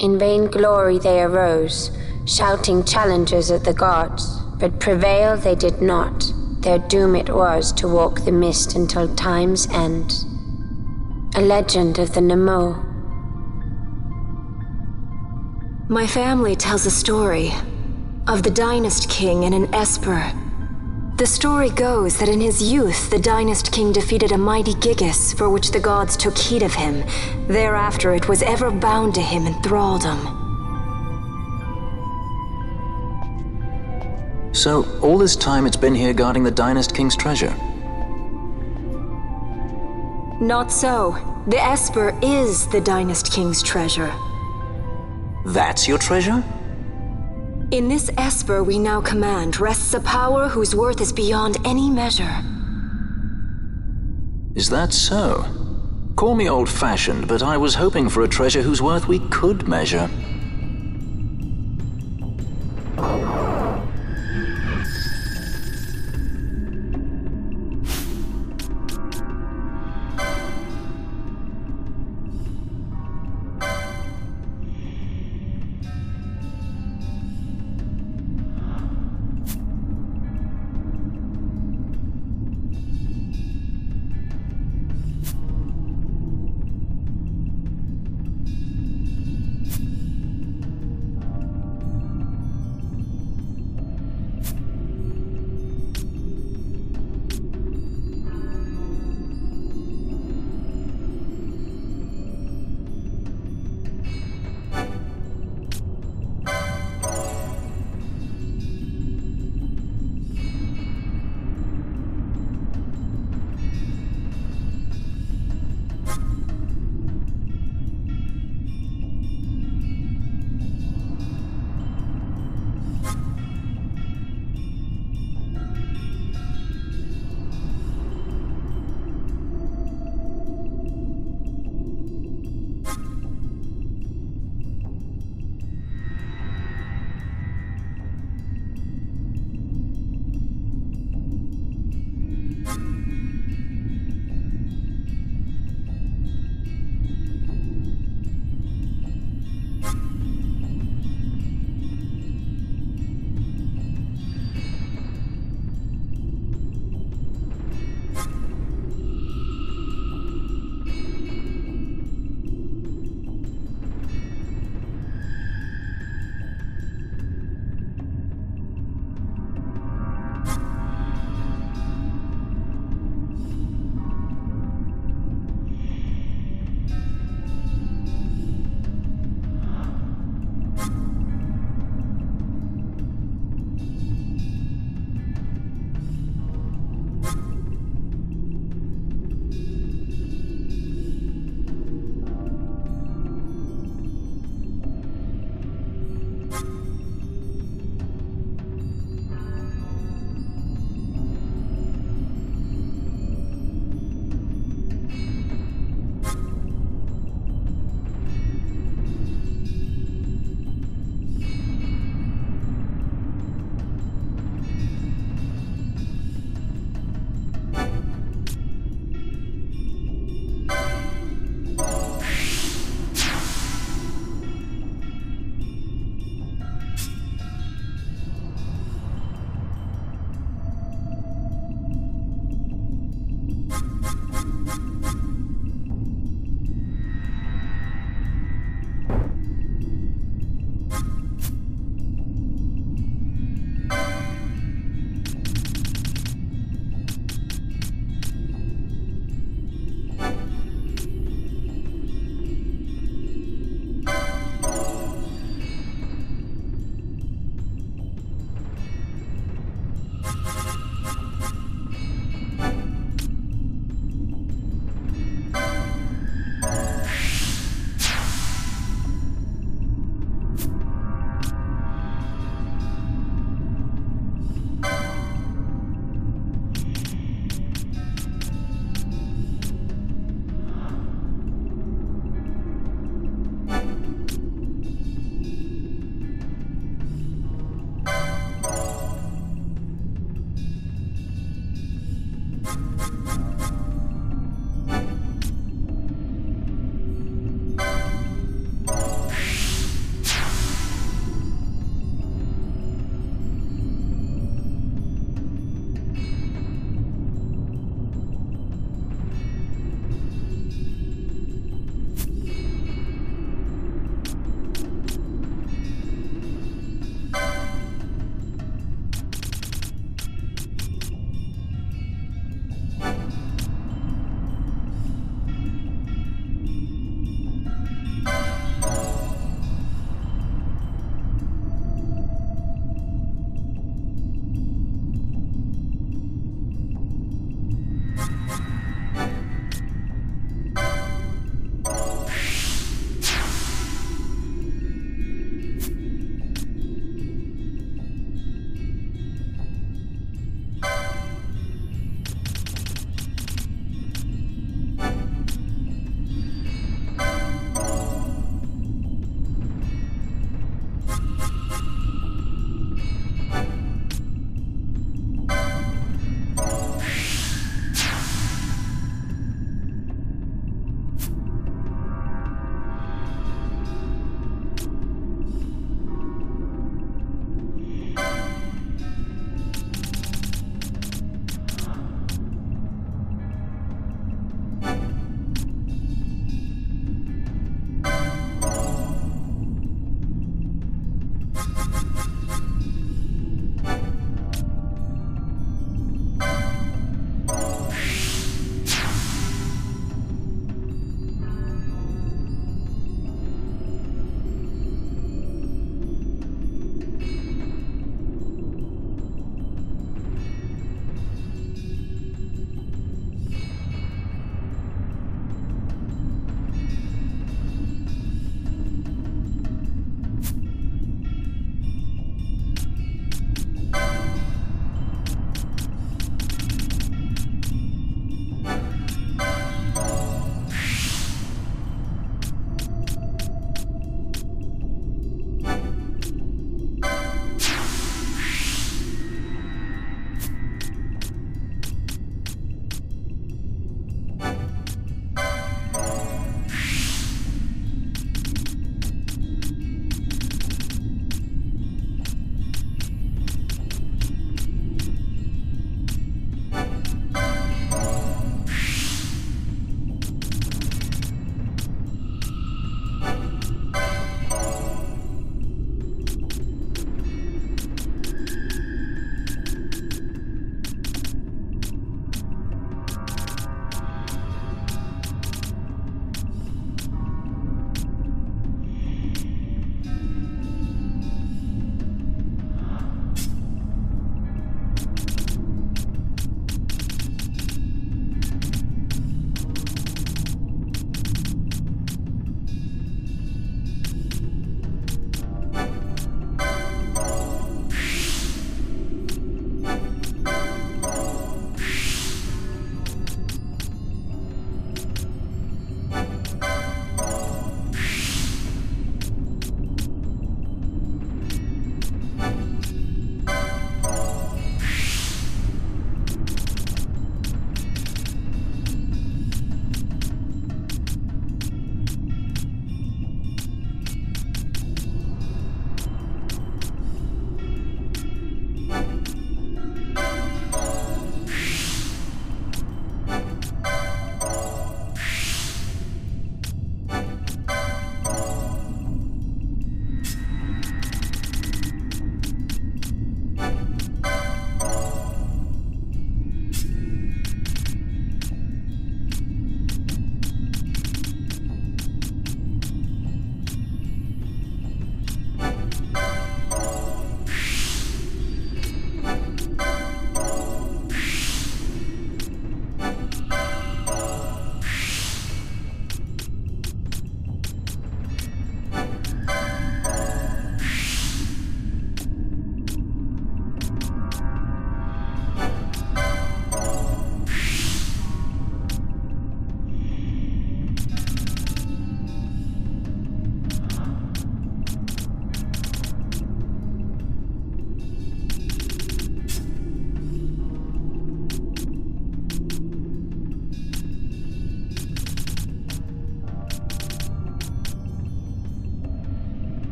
In vain glory they arose, shouting challenges at the gods, but prevail they did not. Their doom it was to walk the mist until time's end. A legend of the Nemo. My family tells a story of the Dynast King and an Esper. The story goes that in his youth, the Dynast King defeated a mighty Gigas for which the gods took heed of him. Thereafter it was ever bound to him in thraldom. So, all this time it's been here guarding the Dynast King's treasure? Not so. The Esper is the Dynast King's treasure. That's your treasure? In this Esper we now command rests a power whose worth is beyond any measure. Is that so? Call me old-fashioned, but I was hoping for a treasure whose worth we could measure.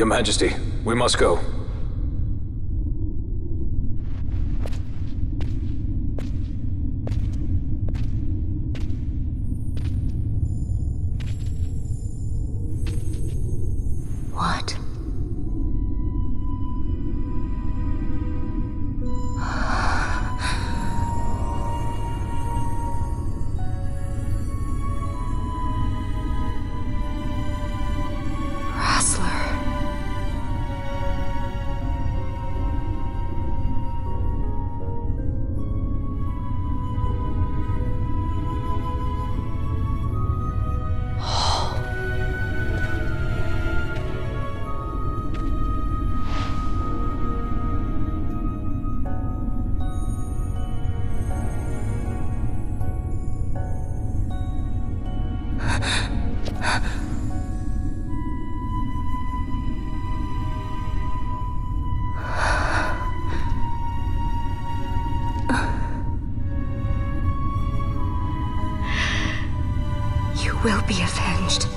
Your Majesty, we must go. What? Will be avenged.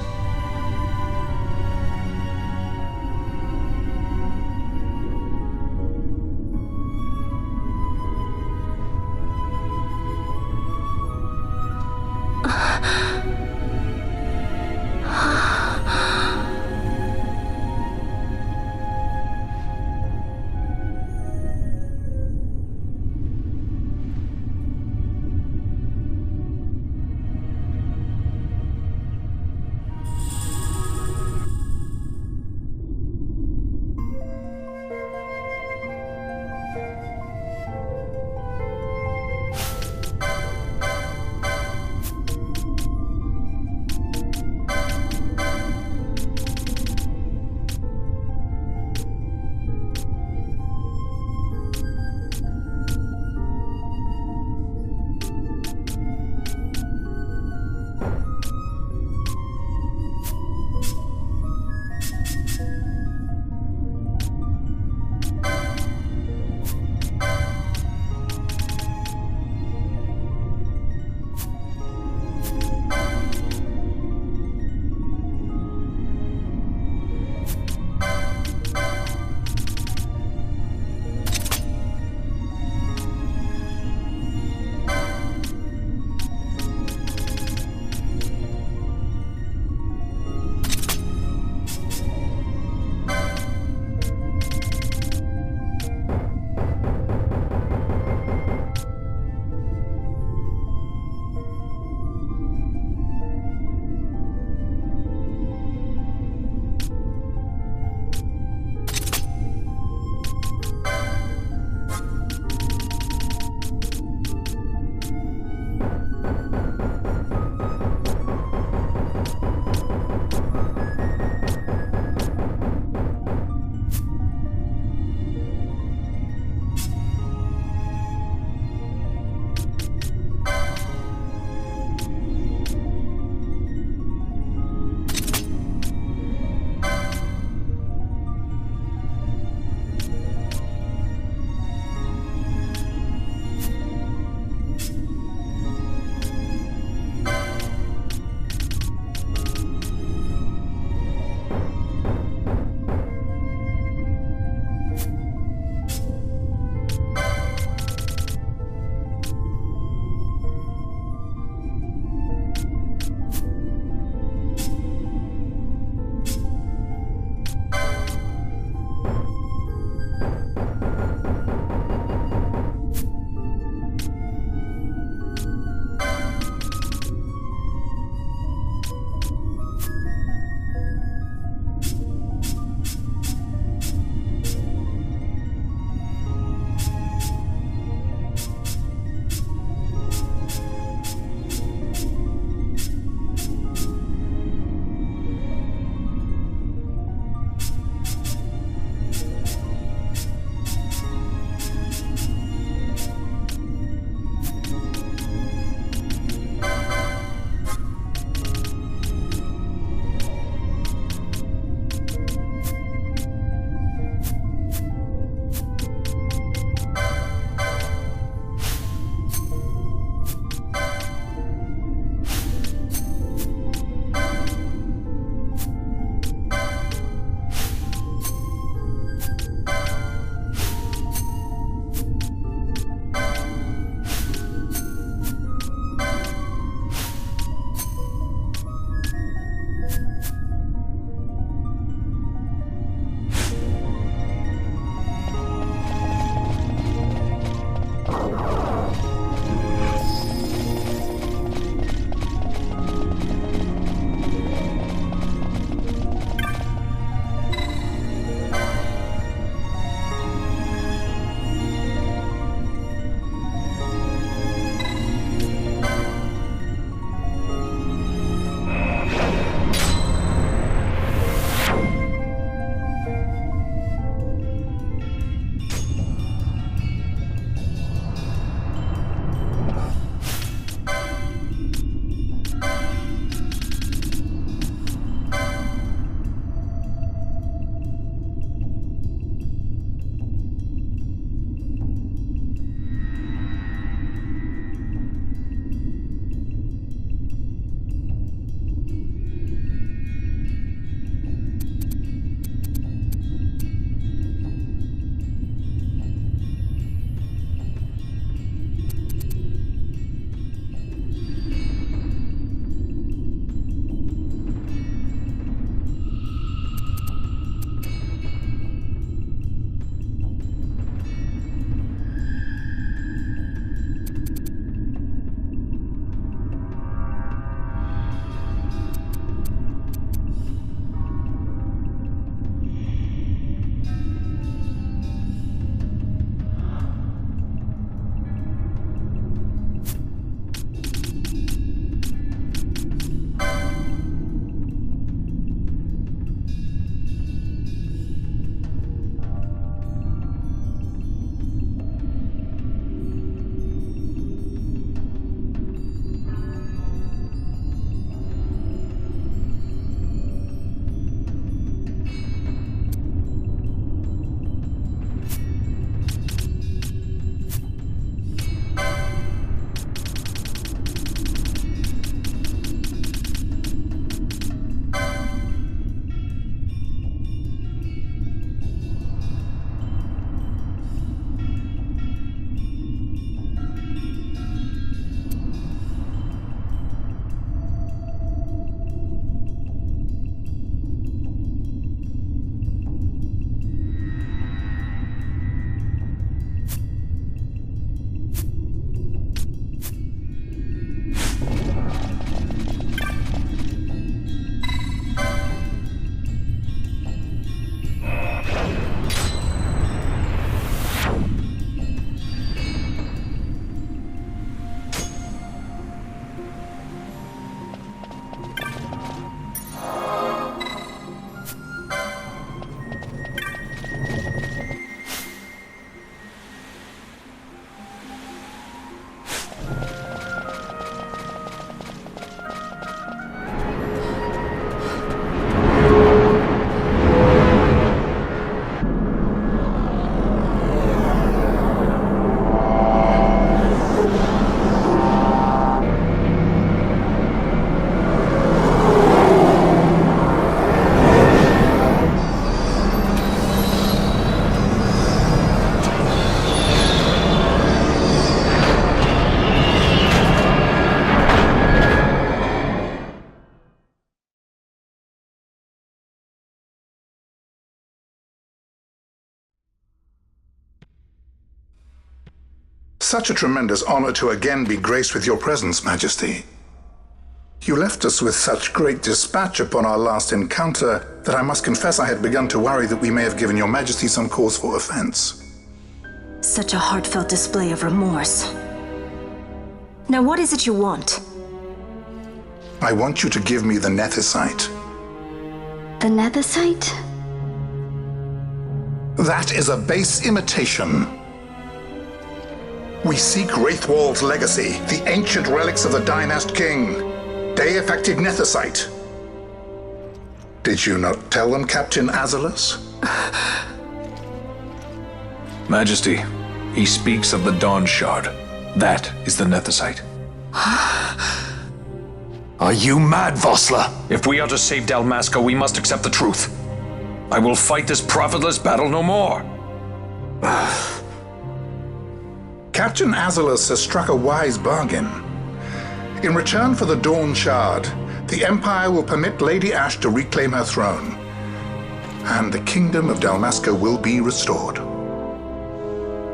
Such a tremendous honor to again be graced with your presence, Majesty. You left us with such great dispatch upon our last encounter that I must confess I had begun to worry that we may have given your Majesty some cause for offense. Such a heartfelt display of remorse. Now what is it you want? I want you to give me the Nethicite. The Nethicite? That is a base imitation. We seek Wraithwald's legacy, the ancient relics of the Dynast King. Day-affected Nethicite. Did you not tell them, Captain Azalus? Majesty, he speaks of the Dawn Shard. That is the Nethicite. Are you mad, Vossler? If we are to save Dalmasca, we must accept the truth. I will fight this profitless battle no more. Captain Azalus has struck a wise bargain. In return for the Dawn Shard, the Empire will permit Lady Ashe to reclaim her throne, and the Kingdom of Dalmasca will be restored.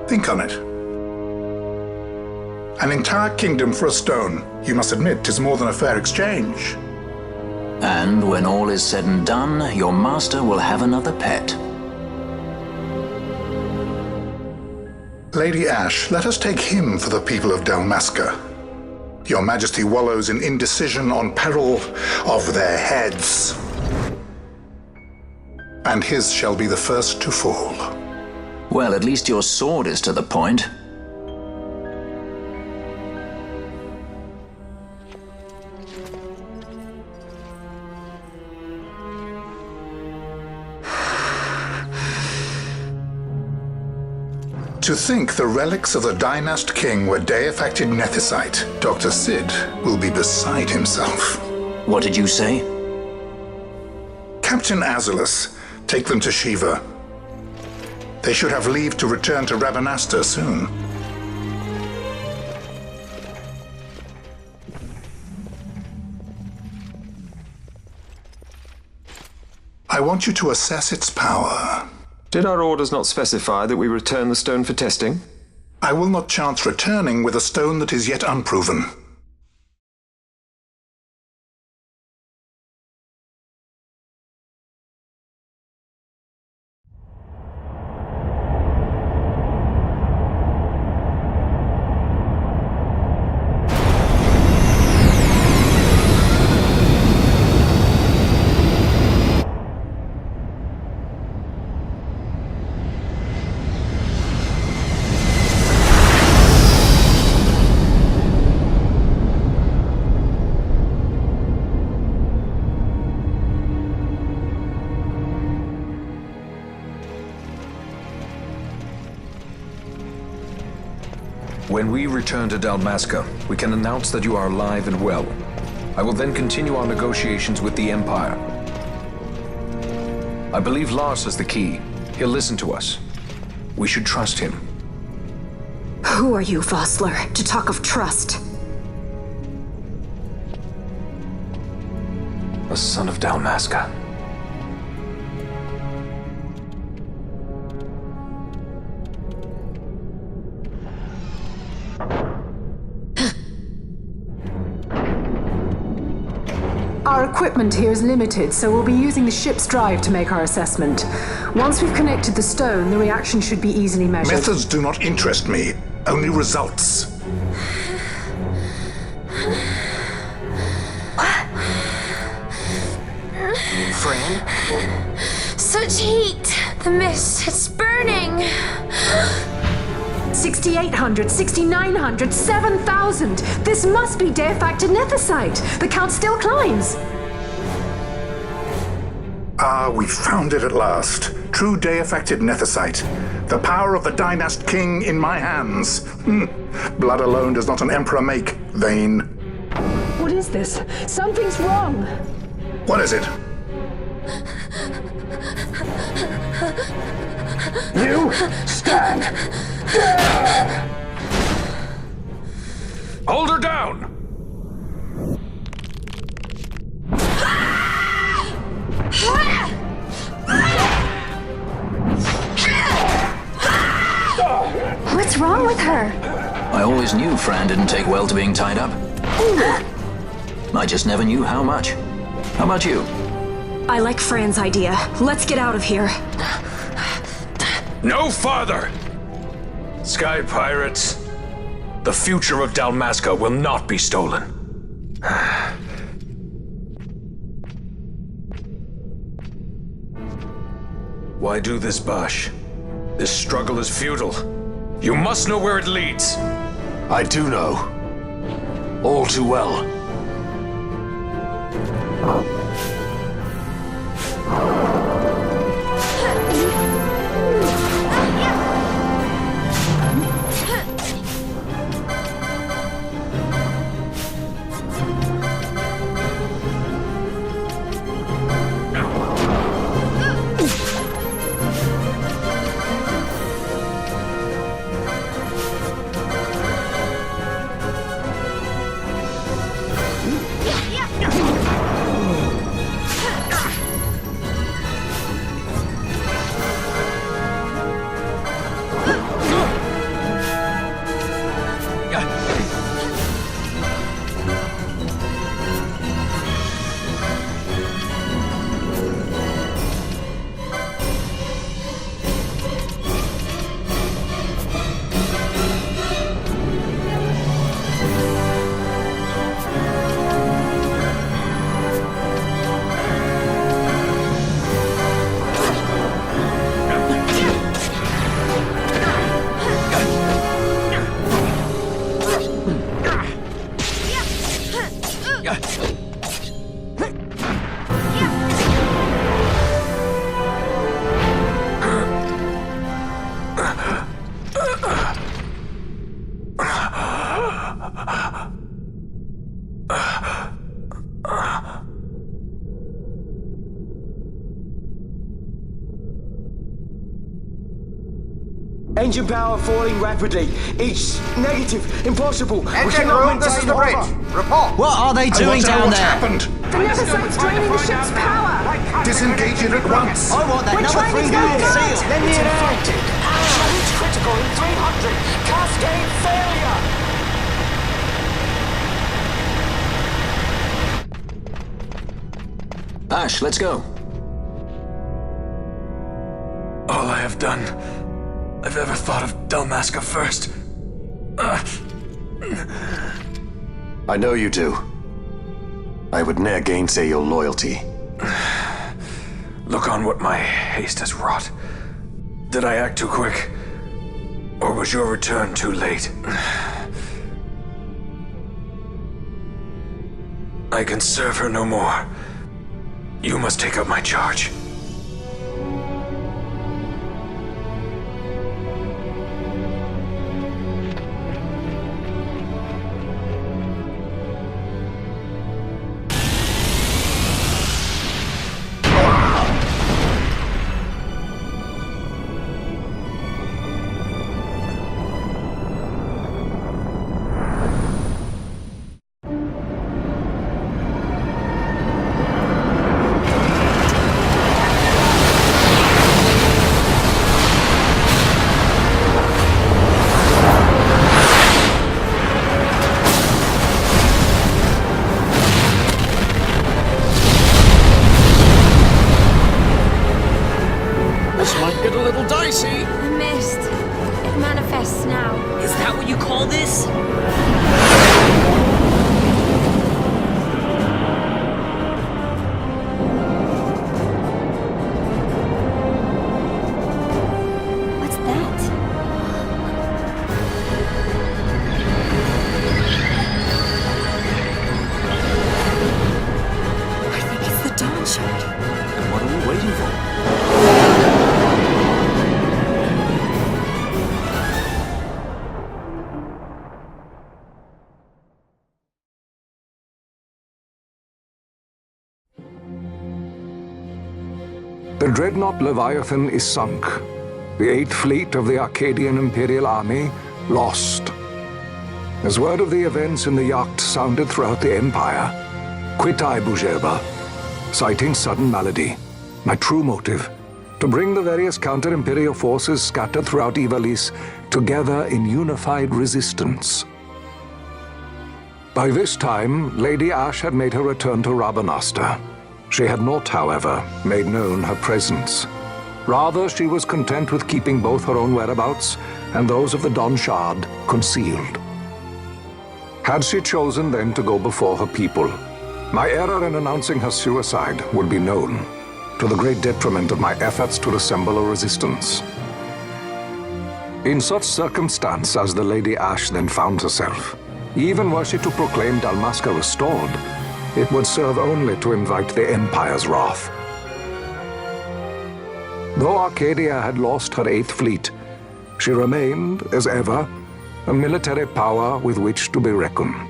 Think on it. An entire kingdom for a stone. You must admit, 'tis more than a fair exchange. And when all is said and done, your master will have another pet. Lady Ashe, let us take him for the people of Dalmasca. Your Majesty wallows in indecision on peril of their heads. And his shall be the first to fall. Well, at least your sword is to the point. To think the relics of the Dynast King were day-affected Nethicite, Dr. Sid will be beside himself. What did you say? Captain Azalus, take them to Shiva. They should have leave to return to Rabanasta soon. I want you to assess its power. Did our orders not specify that we return the stone for testing? I will not chance returning with a stone that is yet unproven. When we return to Dalmasca, we can announce that you are alive and well. I will then continue our negotiations with the Empire. I believe Lars has the key. He'll listen to us. We should trust him. Who are you, Vossler, to talk of trust? A son of Dalmasca. Our equipment here is limited, so we'll be using the ship's drive to make our assessment. Once we've connected the stone, the reaction should be easily measured. Methods do not interest me, only results. Fran? Such heat! The mist, it's burning! 6,800, 6,900, 7,000! This must be day-affected Nethicite! The count still climbs! Ah, we found it at last. True day-affected Nethicite. The power of the Dynast King in my hands. Blood alone does not an emperor make, vain. What is this? Something's wrong! What is it? You stand! Hold her down! What's wrong with her? I always knew Fran didn't take well to being tied up. I just never knew how much. How about you? I like Fran's idea. Let's get out of here. No farther! Sky Pirates, the future of Dalmasca will not be stolen. Why do this, Basch? This struggle is futile. You must know where it leads. I do know. All too well. Engine power falling rapidly. It's negative. Impossible. Engine room, this is the bridge. Report. What are they doing down what's there? happened. The Neversite's draining the ship's power! Disengage it at once. I want that number 3 unit seal. Lend me an hand. Challenge critical in 300. Cascade failure. Ashe, let's go. All I have done, I've ever thought of Dalmasca first. I know you do. I would ne'er gainsay your loyalty. Look on what my haste has wrought. Did I act too quick? Or was your return too late? I can serve her no more. You must take up my charge. The dreadnought Leviathan is sunk. The 8th fleet of the Arcadian Imperial Army lost. As word of the events in the yacht sounded throughout the Empire, quit I Bujerba, citing sudden malady. My true motive, to bring the various counter-imperial forces scattered throughout Ivalice together in unified resistance. By this time, Lady Ashe had made her return to Rabanastre. She had not, however, made known her presence. Rather, she was content with keeping both her own whereabouts and those of the Don Shard concealed. Had she chosen then to go before her people, my error in announcing her suicide would be known, to the great detriment of my efforts to assemble a resistance. In such circumstance as the Lady Ashe then found herself, even were she to proclaim Dalmasca restored, it would serve only to invite the Empire's wrath. Though Arcadia had lost her 8th fleet, she remained, as ever, a military power with which to be reckoned.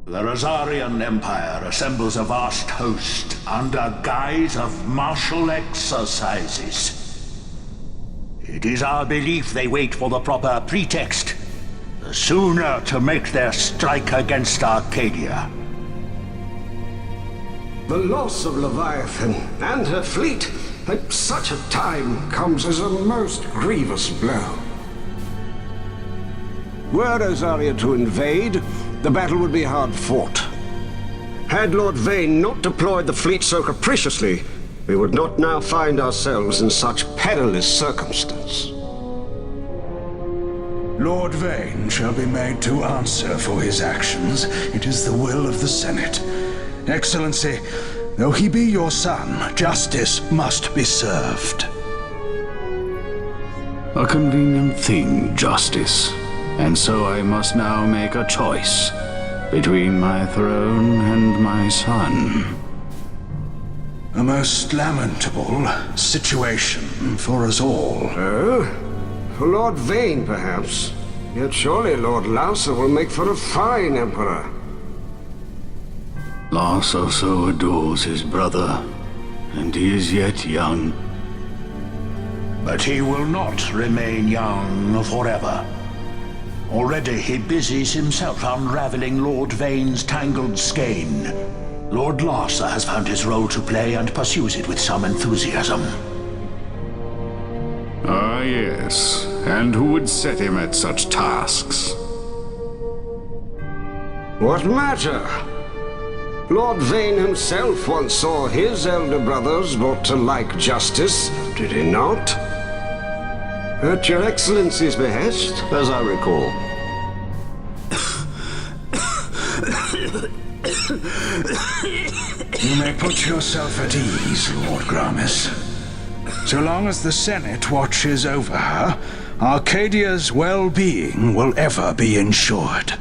The Rosarian Empire assembles a vast host under guise of martial exercises. It is our belief they wait for the proper pretext, the sooner to make their strike against Arcadia. The loss of Leviathan and her fleet at such a time comes as a most grievous blow. Were Rosaria to invade, the battle would be hard fought. Had Lord Vane not deployed the fleet so capriciously, we would not now find ourselves in such perilous circumstance. Lord Vane shall be made to answer for his actions. It is the will of the Senate. Excellency, though he be your son, justice must be served. A convenient thing, justice. And so I must now make a choice between my throne and my son. A most lamentable situation for us all. Oh? For Lord Vane, perhaps. Yet surely Lord Lauser will make for a fine emperor. Lauser so adores his brother, and he is yet young. But he will not remain young forever. Already he busies himself unraveling Lord Vane's tangled skein. Lord Lauser has found his role to play and pursues it with some enthusiasm. Ah, yes. And who would set him at such tasks? What matter? Lord Vane himself once saw his elder brothers brought to like justice, did he not? At your Excellency's behest, as I recall. You may put yourself at ease, Lord Gramis. So long as the Senate watches over her, Arcadia's well-being will ever be ensured.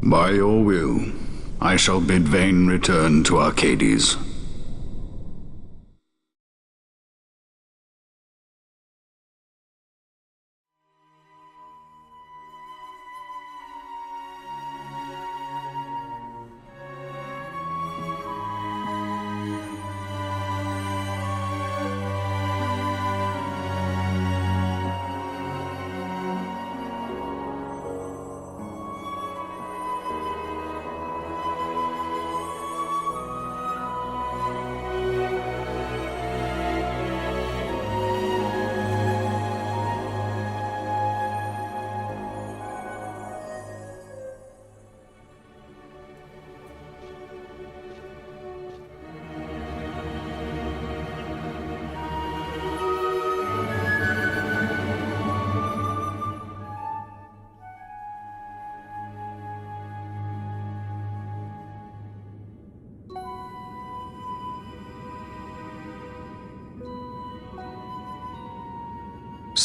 By your will, I shall bid Vane return to Arcades.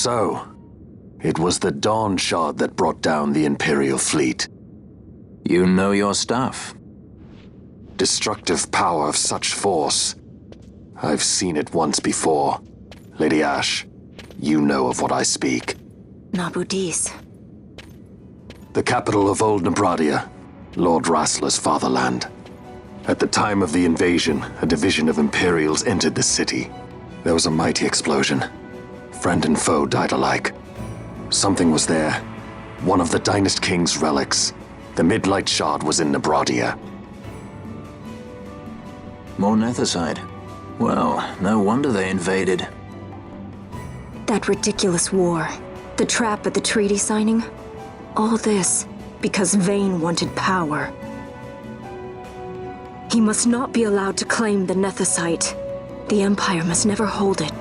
So, it was the Dawn Shard that brought down the Imperial fleet. You know your stuff. Destructive power of such force. I've seen it once before. Lady Ashe, you know of what I speak. Nabudis. The capital of Old Nebradia, Lord Rassler's fatherland. At the time of the invasion, a division of Imperials entered the city. There was a mighty explosion. Friend and foe died alike. Something was there. One of the Dynast King's relics. The Midlight Shard was in Nebradia. More Nethicite. Well, no wonder they invaded. That ridiculous war. The trap at the treaty signing. All this because Vane wanted power. He must not be allowed to claim the Nethicite. The Empire must never hold it.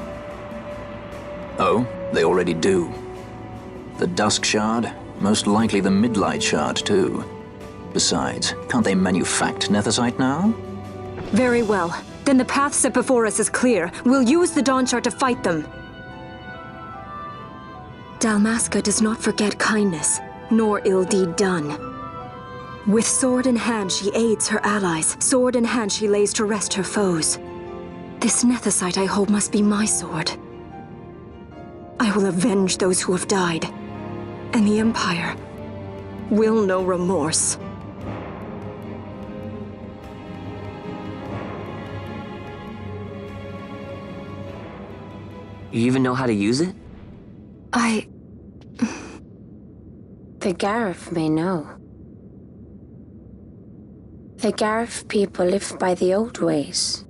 Oh, they already do. The Dusk Shard, most likely the Midlight Shard too. Besides, can't they manufacture Nethicite now? Very well. Then the path set before us is clear. We'll use the Dawn Shard to fight them. Dalmasca does not forget kindness, nor ill deed done. With sword in hand, she aids her allies. Sword in hand, she lays to rest her foes. This Nethicite I hold must be my sword. I will avenge those who have died, and the Empire will know remorse. You even know how to use it? The Garif may know. The Garif people live by the old ways.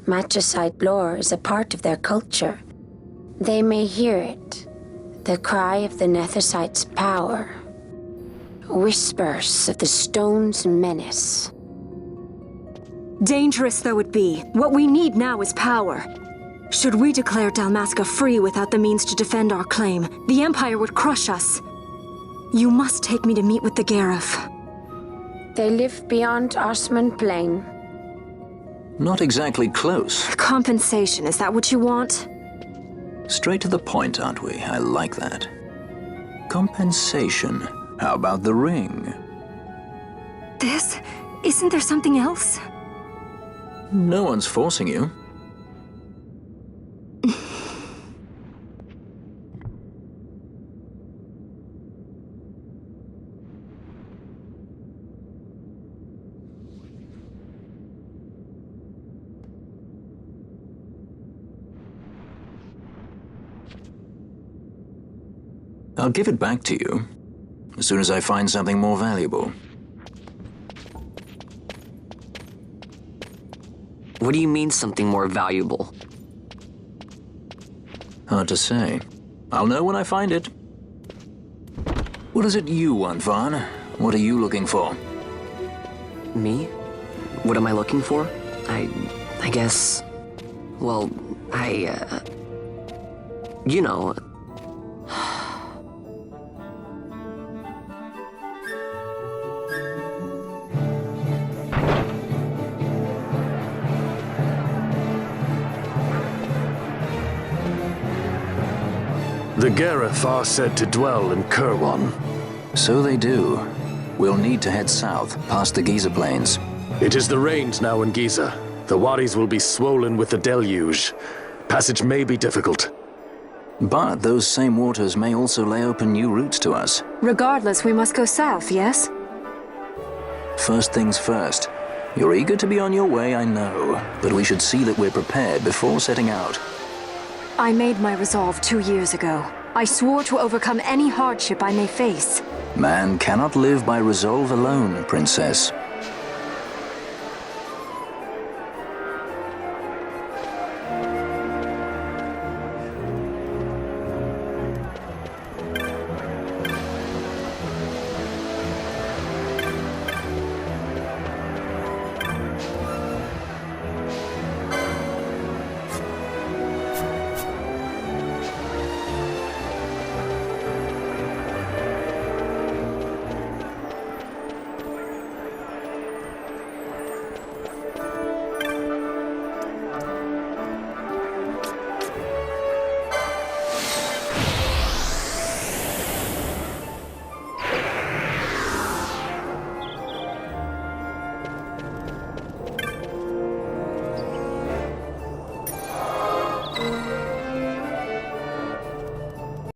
Magicite lore is a part of their culture. They may hear it, the cry of the Nethicite's power. Whispers of the stone's menace. Dangerous though it be, what we need now is power. Should we declare Dalmasca free without the means to defend our claim, the Empire would crush us. You must take me to meet with the Garif. They live beyond Osman Plain. Not exactly close. Compensation, is that what you want? Straight to the point, aren't we? I like that. Compensation. How about the ring? This? Isn't there something else? No one's forcing you. I'll give it back to you as soon as I find something more valuable. What do you mean something more valuable? Hard to say. I'll know when I find it. What is it you want, Vaan? What are you looking for? Me? What am I looking for? I guess... Well, you know... The Garif are said to dwell in Kurwan. So they do. We'll need to head south, past the Giza Plains. It is the rains now in Giza. The wadis will be swollen with the deluge. Passage may be difficult. But those same waters may also lay open new routes to us. Regardless, we must go south, yes? First things first. You're eager to be on your way, I know. But we should see that we're prepared before setting out. I made my resolve 2 years ago. I swore to overcome any hardship I may face. Man cannot live by resolve alone, Princess.